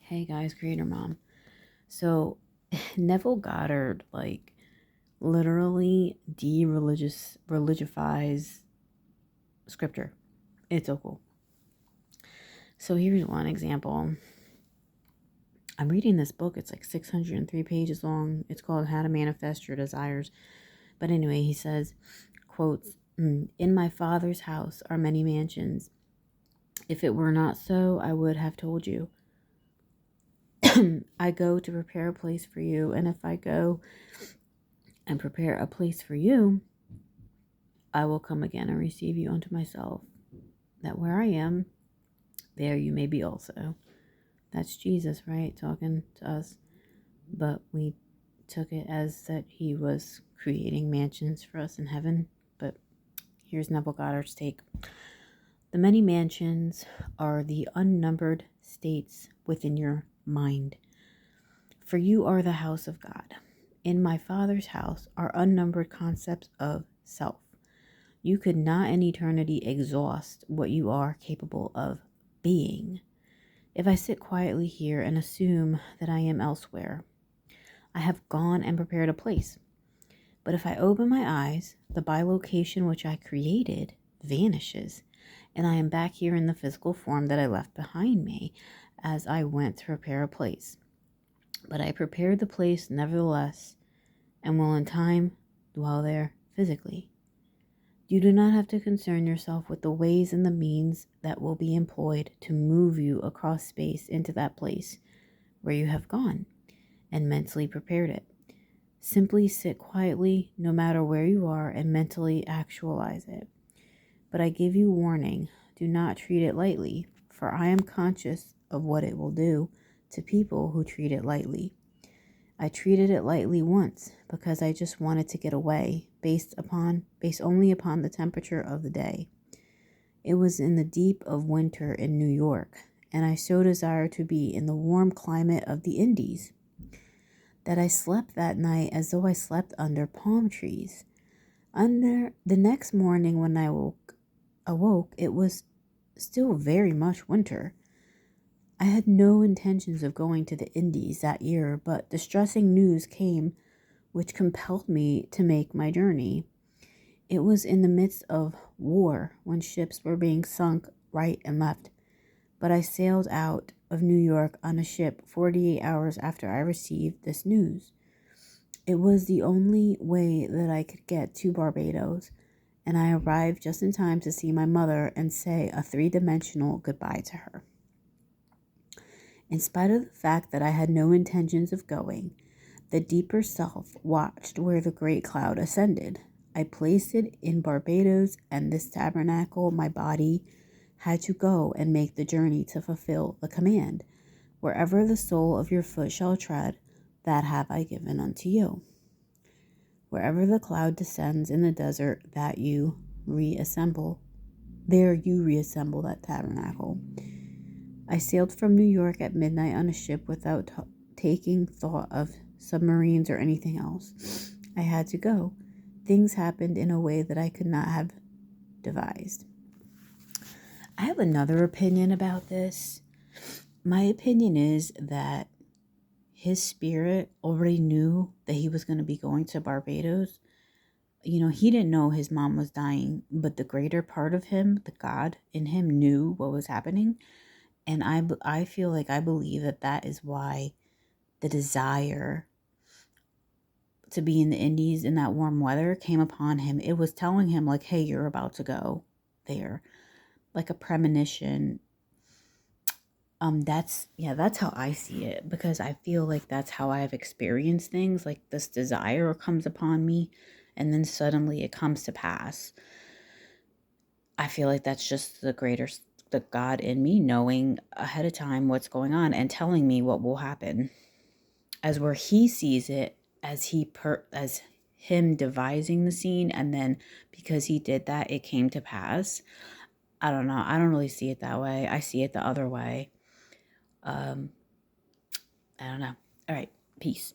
Hey guys, Creator Mom. So Neville Goddard literally religifies scripture. It's so cool. So here's one example. I'm reading this book. It's like 603 pages long. It's called How to Manifest Your Desires. But anyway, he says, quotes, "In my Father's house are many mansions. If it were not so, I would have told you. I go to prepare a place for you, and if I go and prepare a place for you, I will come again and receive you unto myself, that where I am, there you may be also." That's Jesus, right? Talking to us. But we took it as that he was creating mansions for us in heaven. But here's Neville Goddard's take. "The many mansions are the unnumbered states within your mind. For you are the house of God. In my Father's house are unnumbered concepts of self. You could not in eternity exhaust what you are capable of being. If I sit quietly here and assume that I am elsewhere, I have gone and prepared a place. But if I open my eyes, the bilocation which I created vanishes, and I am back here in the physical form that I left behind me as I went to prepare a place. But I prepared the place nevertheless, and will in time dwell there physically. You do not have to concern yourself with the ways and the means that will be employed to move you across space into that place where you have gone and mentally prepared it. Simply sit quietly, no matter where you are, and mentally actualize it. But I give you warning, do not treat it lightly, for I am conscious of what it will do to people who treat it lightly. I treated it lightly once because I just wanted to get away, based only upon the temperature of the day. It was in the deep of winter in New York, and I so desired to be in the warm climate of the Indies that I slept that night as though I slept under palm trees. Under the next morning when I awoke, it was still very much winter. I had no intentions of going to the Indies that year, but distressing news came which compelled me to make my journey. It was in the midst of war when ships were being sunk right and left, but I sailed out of New York on a ship 48 hours after I received this news. It was the only way that I could get to Barbados, and I arrived just in time to see my mother and say a three-dimensional goodbye to her. In spite of the fact that I had no intentions of going, the deeper self watched where the great cloud ascended. I placed it in Barbados, and this tabernacle, my body, had to go and make the journey to fulfill the command. Wherever the sole of your foot shall tread, that have I given unto you. Wherever the cloud descends in the desert, that you reassemble. There you reassemble that tabernacle. I sailed from New York at midnight on a ship without taking thought of submarines or anything else. I had to go. Things happened in a way that I could not have devised. I have another opinion about this. My opinion is that his spirit already knew that he was going to be going to Barbados. He didn't know his mom was dying, but the greater part of him, the God in him, knew what was happening. And I feel like I believe that is why the desire to be in the Indies in that warm weather came upon him. It was telling him like, hey, you're about to go there. Like a premonition. That's how I see it, because I feel like that's how I've experienced things. Like this desire comes upon me and then suddenly it comes to pass. I feel like that's just the God in me knowing ahead of time what's going on and telling me what will happen. As where he sees it as as him devising the scene, and then because he did that, it came to pass. I don't know. I don't really see it that way. I see it the other way. I don't know. All right. Peace.